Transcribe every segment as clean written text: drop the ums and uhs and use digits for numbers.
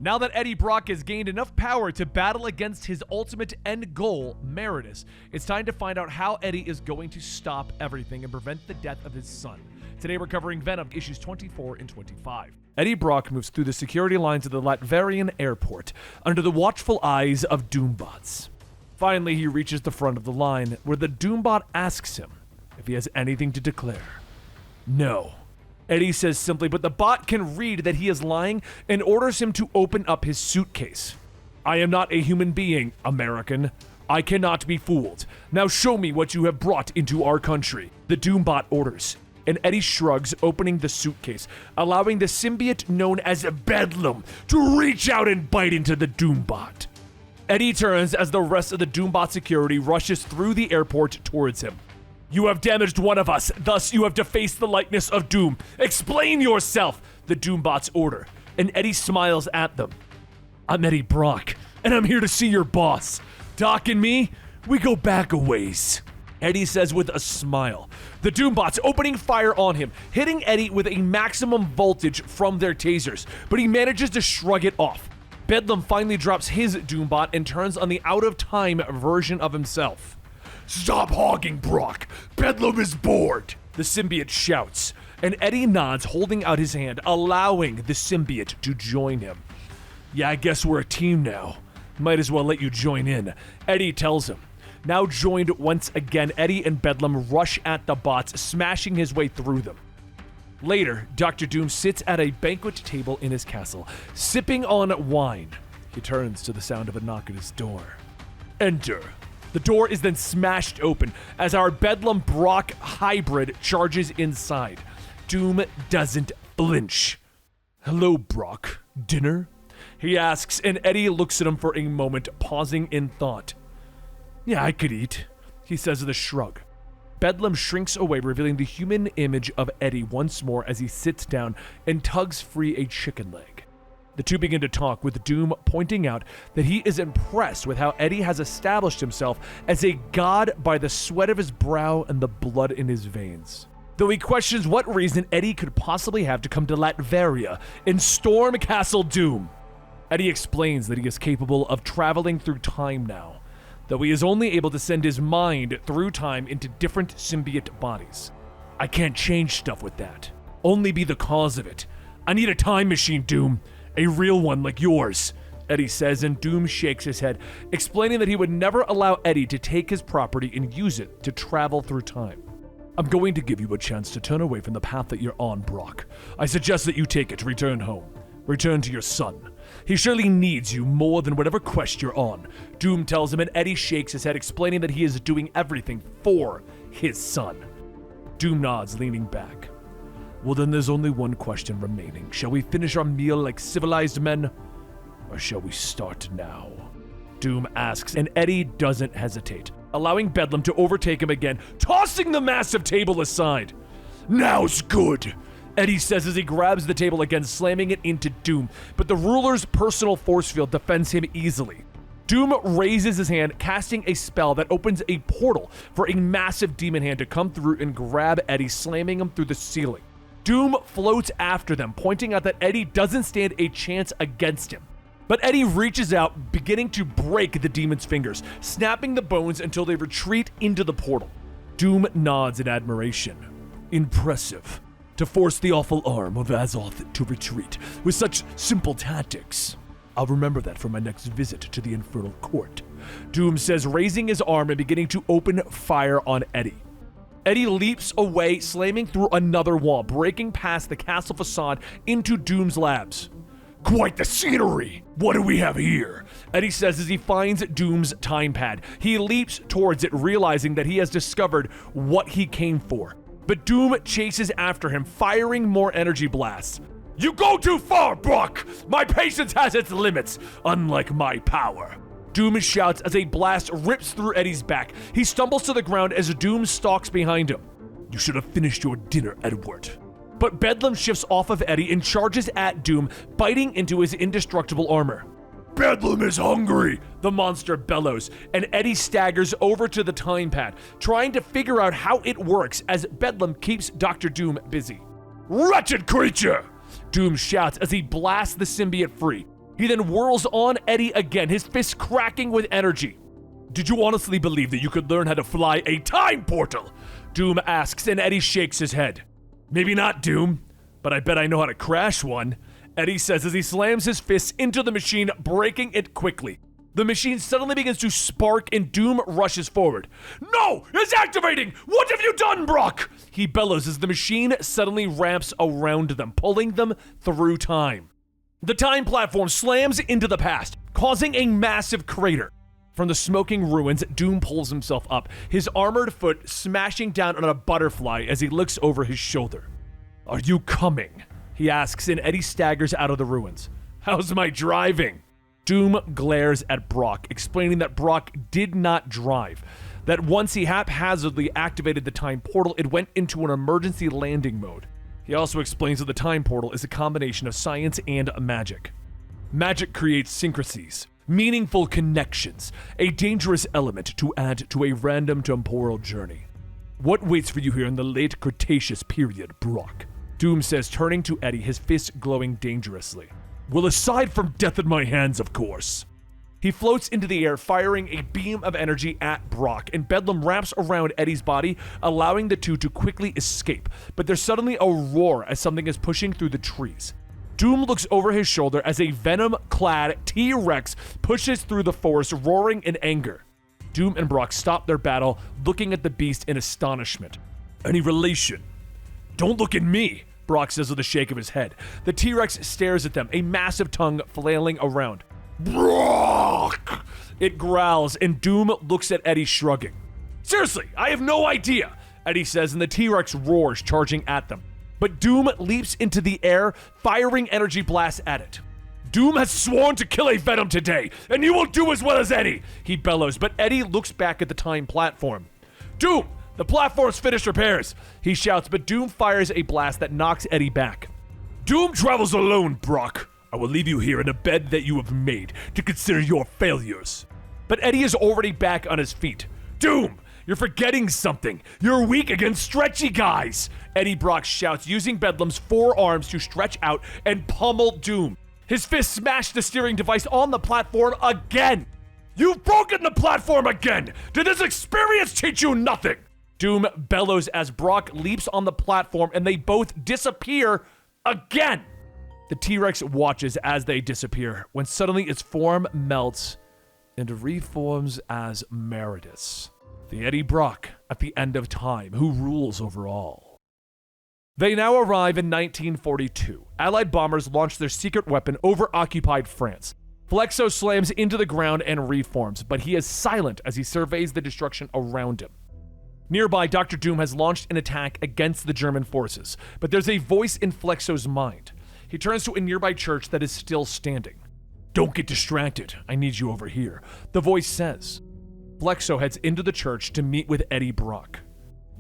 Now that Eddie Brock has gained enough power to battle against his ultimate end goal, Meredith, it's time to find out how Eddie is going to stop everything and prevent the death of his son. Today we're covering Venom, issues 24 and 25. Eddie Brock moves through the security lines of the Latverian airport under the watchful eyes of Doombots. Finally, he reaches the front of the line, where the Doombot asks him if he has anything to declare. No. Eddie says simply, but the bot can read that he is lying and orders him to open up his suitcase. I am not a human being, American. I cannot be fooled. Now show me what you have brought into our country, the Doombot orders. And Eddie shrugs, opening the suitcase, allowing the symbiote known as Bedlam to reach out and bite into the Doombot. Eddie turns as the rest of the Doombot security rushes through the airport towards him. You have damaged one of us, thus you have defaced the likeness of Doom. Explain yourself, the Doombots order, and Eddie smiles at them. I'm Eddie Brock, and I'm here to see your boss. Doc and me, we go back a ways. Eddie says with a smile. The Doombots opening fire on him, hitting Eddie with a maximum voltage from their tasers, but he manages to shrug it off. Bedlam finally drops his Doombot and turns on the out-of-time version of himself. Stop hogging, Brock! Bedlam is bored! The symbiote shouts, and Eddie nods, holding out his hand, allowing the symbiote to join him. Yeah, I guess we're a team now. Might as well let you join in, Eddie tells him. Now joined once again, Eddie and Bedlam rush at the bots, smashing his way through them. Later, Dr. Doom sits at a banquet table in his castle, sipping on wine. He turns to the sound of a knock at his door. Enter. The door is then smashed open as our Bedlam Brock hybrid charges inside. Doom doesn't flinch. Hello, Brock. Dinner? He asks, and Eddie looks at him for a moment, pausing in thought. Yeah, I could eat, he says with a shrug. Bedlam shrinks away, revealing the human image of Eddie once more as he sits down and tugs free a chicken leg. The two begin to talk, with Doom pointing out that he is impressed with how Eddie has established himself as a god by the sweat of his brow and the blood in his veins. Though he questions what reason Eddie could possibly have to come to Latveria and storm Castle Doom. Eddie explains that he is capable of traveling through time now, though he is only able to send his mind through time into different symbiote bodies. I can't change stuff with that. Only be the cause of it. I need a time machine, Doom. A real one like yours, Eddie says, and Doom shakes his head, explaining that he would never allow Eddie to take his property and use it to travel through time. I'm going to give you a chance to turn away from the path that you're on, Brock. I suggest that you take it to return home. Return to your son. He surely needs you more than whatever quest you're on, Doom tells him, and Eddie shakes his head, explaining that he is doing everything for his son. Doom nods, leaning back. Well, then there's only one question remaining. Shall we finish our meal like civilized men? Or shall we start now? Doom asks, and Eddie doesn't hesitate, allowing Bedlam to overtake him again, tossing the massive table aside. Now's good, Eddie says as he grabs the table again, slamming it into Doom, but the ruler's personal force field defends him easily. Doom raises his hand, casting a spell that opens a portal for a massive demon hand to come through and grab Eddie, slamming him through the ceiling. Doom floats after them, pointing out that Eddie doesn't stand a chance against him. But Eddie reaches out, beginning to break the demon's fingers, snapping the bones until they retreat into the portal. Doom nods in admiration. Impressive. To force the awful arm of Azoth to retreat with such simple tactics. I'll remember that for my next visit to the Infernal Court, Doom says, raising his arm and beginning to open fire on Eddie. Eddie leaps away, slamming through another wall, breaking past the castle facade into Doom's labs. Quite the scenery! What do we have here? Eddie says as he finds Doom's time pad. He leaps towards it, realizing that he has discovered what he came for. But Doom chases after him, firing more energy blasts. You go too far, Brock! My patience has its limits, unlike my power. Doom shouts as a blast rips through Eddie's back. He stumbles to the ground as Doom stalks behind him. You should have finished your dinner, Edward. But Bedlam shifts off of Eddie and charges at Doom, biting into his indestructible armor. Bedlam is hungry, the monster bellows, and Eddie staggers over to the time pad, trying to figure out how it works as Bedlam keeps Dr. Doom busy. Wretched creature! Doom shouts as he blasts the symbiote free. He then whirls on Eddie again, his fists cracking with energy. "Did you honestly believe that you could learn how to fly a time portal?" Doom asks, and Eddie shakes his head. "Maybe not, Doom, but I bet I know how to crash one," Eddie says as he slams his fists into the machine, breaking it quickly. The machine suddenly begins to spark and Doom rushes forward. "No! It's activating! What have you done, Brock?" he bellows as the machine suddenly ramps around them, pulling them through time. The time platform slams into the past, causing a massive crater. From the smoking ruins, Doom pulls himself up, his armored foot smashing down on a butterfly as he looks over his shoulder. "Are you coming?" he asks, and Eddie staggers out of the ruins. "How's my driving?" Doom glares at Brock, explaining that Brock did not drive, that once he haphazardly activated the time portal, it went into an emergency landing mode. He also explains that the time portal is a combination of science and magic. Magic creates synchronicities, meaningful connections, a dangerous element to add to a random temporal journey. "What waits for you here in the late Cretaceous period, Brock?" Doom says, turning to Eddie, his fists glowing dangerously. "Well, aside from death at my hands, of course." He floats into the air, firing a beam of energy at Brock, and Bedlam wraps around Eddie's body, allowing the two to quickly escape. But there's suddenly a roar as something is pushing through the trees. Doom looks over his shoulder as a Venom-clad T-Rex pushes through the forest, roaring in anger. Doom and Brock stop their battle, looking at the beast in astonishment. "Any relation?" "Don't look at me," Brock says with a shake of his head. The T-Rex stares at them, a massive tongue flailing around. "Brock!" it growls, and Doom looks at Eddie, shrugging. "Seriously, I have no idea," Eddie says, and the T-Rex roars, charging at them. But Doom leaps into the air, firing energy blasts at it. "Doom has sworn to kill a Venom today, and you will do as well as Eddie," he bellows, but Eddie looks back at the time platform. "Doom, the platform's finished repairs," he shouts, but Doom fires a blast that knocks Eddie back. "Doom travels alone, Brock. I will leave you here in a bed that you have made to consider your failures." But Eddie is already back on his feet. "Doom, you're forgetting something. You're weak against stretchy guys," Eddie Brock shouts, using Bedlam's forearms to stretch out and pummel Doom. His fist smashed the steering device on the platform again. "You've broken the platform again! Did this experience teach you nothing?" Doom bellows as Brock leaps on the platform and they both disappear again. The T-Rex watches as they disappear, when suddenly its form melts and reforms as Meredith, the Eddie Brock at the end of time, who rules over all. They now arrive in 1942. Allied bombers launch their secret weapon over occupied France. Flexo slams into the ground and reforms, but he is silent as he surveys the destruction around him. Nearby, Dr. Doom has launched an attack against the German forces, but there's a voice in Flexo's mind. He turns to a nearby church that is still standing. "Don't get distracted. I need you over here," the voice says. Flexo heads into the church to meet with Eddie Brock.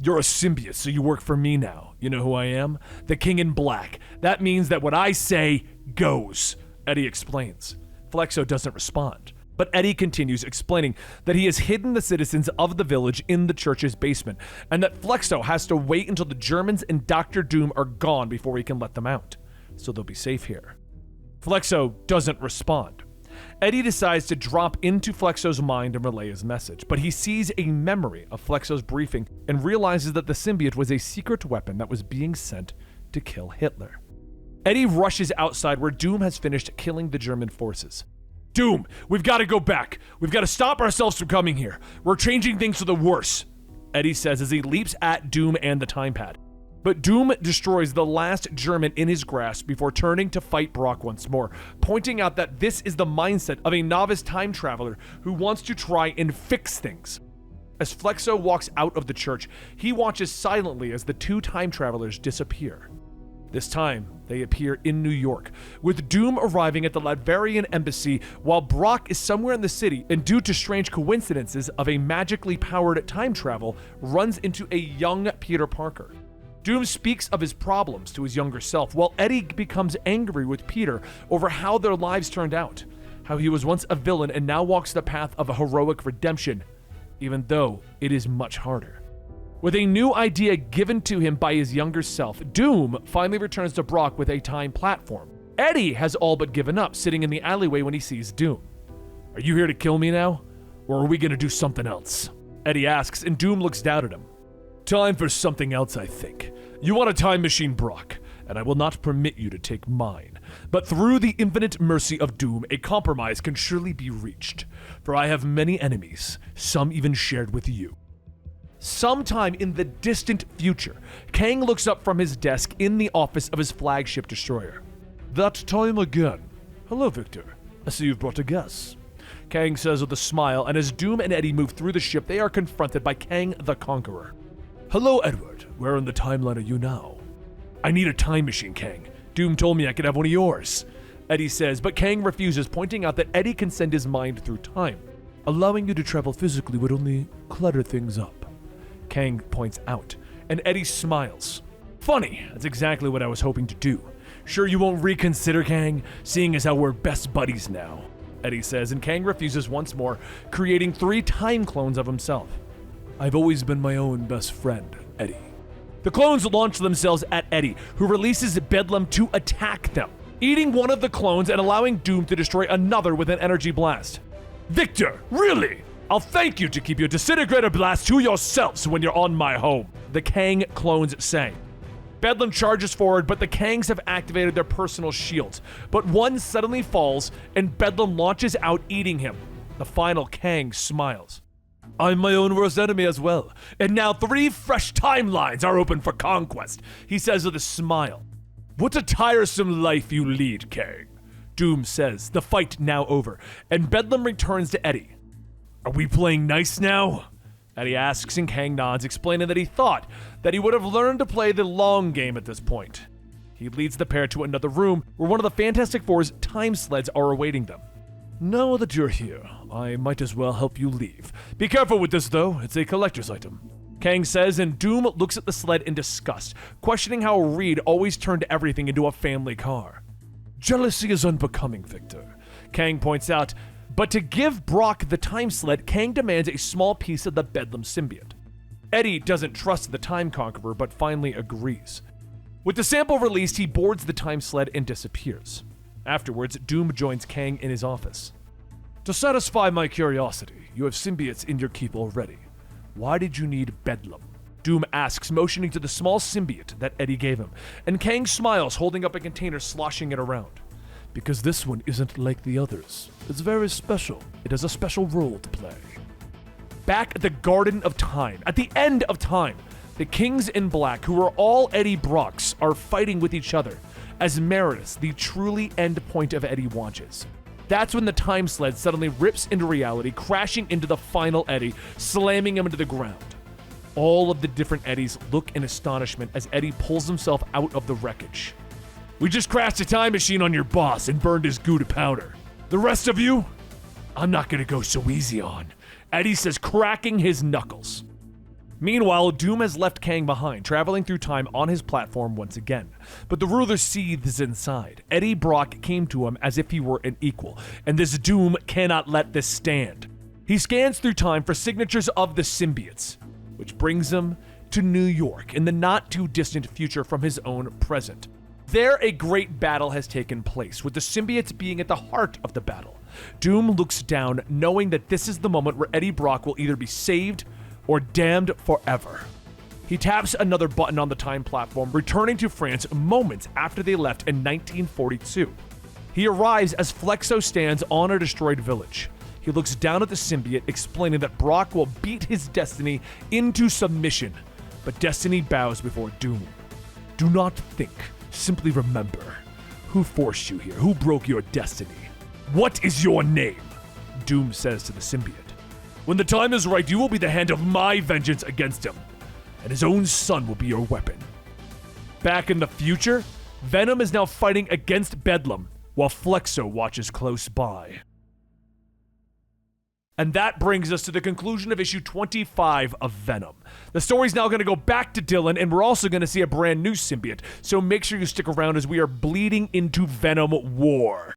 "You're a symbiote, so you work for me now. You know who I am? The King in Black. That means that what I say goes," Eddie explains. Flexo doesn't respond, but Eddie continues, explaining that he has hidden the citizens of the village in the church's basement, and that Flexo has to wait until the Germans and Dr. Doom are gone before he can let them out, so they'll be safe here. Flexo doesn't respond. Eddie decides to drop into Flexo's mind and relay his message, but he sees a memory of Flexo's briefing and realizes that the symbiote was a secret weapon that was being sent to kill Hitler. Eddie rushes outside where Doom has finished killing the German forces. "Doom, we've got to go back. We've got to stop ourselves from coming here. We're changing things for the worse," Eddie says as he leaps at Doom and the time pad. But Doom destroys the last German in his grasp before turning to fight Brock once more, pointing out that this is the mindset of a novice time traveler who wants to try and fix things. As Flexo walks out of the church, he watches silently as the two time travelers disappear. This time, they appear in New York, with Doom arriving at the Latverian embassy while Brock is somewhere in the city and, due to strange coincidences of a magically powered time travel, runs into a young Peter Parker. Doom speaks of his problems to his younger self, while Eddie becomes angry with Peter over how their lives turned out, how he was once a villain and now walks the path of a heroic redemption, even though it is much harder. With a new idea given to him by his younger self, Doom finally returns to Brock with a time platform, Eddie has all but given up, sitting in the alleyway when he sees Doom. "Are you here to kill me now? Or are we gonna do something else?" Eddie asks, and Doom looks down at him. "Time for something else, I think. You want a time machine, Brock, and I will not permit you to take mine. But through the infinite mercy of Doom, a compromise can surely be reached. For I have many enemies, some even shared with you." Sometime in the distant future, Kang looks up from his desk in the office of his flagship destroyer. "That time again. Hello, Victor. I see you've brought a guest," Kang says with a smile, and as Doom and Eddie move through the ship, they are confronted by Kang the Conqueror. "Hello, Edward. Where in the timeline are you now?" "I need a time machine, Kang. Doom told me I could have one of yours," Eddie says, but Kang refuses, pointing out that Eddie can send his mind through time. "Allowing you to travel physically would only clutter things up," Kang points out, and Eddie smiles. "Funny, that's exactly what I was hoping to do. Sure you won't reconsider, Kang, seeing as how we're best buddies now," Eddie says, and Kang refuses once more, creating 3 time clones of himself. "I've always been my own best friend, Eddie." The clones launch themselves at Eddie, who releases Bedlam to attack them, eating one of the clones and allowing Doom to destroy another with an energy blast. "Victor, really? I'll thank you to keep your disintegrator blast to yourselves when you're on my home," the Kang clones say. Bedlam charges forward, but the Kangs have activated their personal shields, but one suddenly falls, and Bedlam launches out, eating him. The final Kang smiles. "I'm my own worst enemy as well, and now 3 fresh timelines are open for conquest," he says with a smile. "What a tiresome life you lead, Kang," Doom says, the fight now over, and Bedlam returns to Eddie. "Are we playing nice now?" Eddie asks, and Kang nods, explaining that he thought that he would have learned to play the long game at this point. He leads the pair to another room where one of the Fantastic Four's time sleds are awaiting them. "Now that you're here, I might as well help you leave. Be careful with this, though. It's a collector's item," Kang says, and Doom looks at the sled in disgust, questioning how Reed always turned everything into a family car. "Jealousy is unbecoming, Victor," Kang points out, but to give Brock the time sled, Kang demands a small piece of the Bedlam symbiote. Eddie doesn't trust the Time Conqueror, but finally agrees. With the sample released, he boards the time sled and disappears. Afterwards, Doom joins Kang in his office. "To satisfy my curiosity, you have symbiotes in your keep already. Why did you need Bedlam?" Doom asks, motioning to the small symbiote that Eddie gave him, and Kang smiles, holding up a container, sloshing it around. "Because this one isn't like the others. It's very special. It has a special role to play." Back at the Garden of Time, at the end of time, the Kings in Black, who are all Eddie Brocks, are fighting with each other, as Meredith, the truly end point of Eddie, watches. That's when the time sled suddenly rips into reality, crashing into the final Eddie, slamming him into the ground. All of the different Eddies look in astonishment as Eddie pulls himself out of the wreckage. "We just crashed a time machine on your boss and burned his goo to powder. The rest of you? I'm not gonna go so easy on," Eddie says, cracking his knuckles. Meanwhile, Doom has left Kang behind, traveling through time on his platform once again. But the ruler seethes inside. Eddie Brock came to him as if he were an equal, and this Doom cannot let this stand. He scans through time for signatures of the symbiotes, which brings him to New York in the not-too-distant future from his own present. There, a great battle has taken place, with the symbiotes being at the heart of the battle. Doom looks down, knowing that this is the moment where Eddie Brock will either be saved or damned forever. He taps another button on the time platform, returning to France moments after they left in 1942. He arrives as Flexo stands on a destroyed village. He looks down at the symbiote, explaining that Brock will beat his destiny into submission, but destiny bows before Doom. "Do not think, simply remember. Who forced you here? Who broke your destiny? What is your name?" Doom says to the symbiote. "When the time is right, you will be the hand of my vengeance against him, and his own son will be your weapon." Back in the future, Venom is now fighting against Bedlam, while Flexo watches close by. And that brings us to the conclusion of issue 25 of Venom. The story's now going to go back to Dylan, and we're also going to see a brand new symbiote, so make sure you stick around as we are bleeding into Venom War.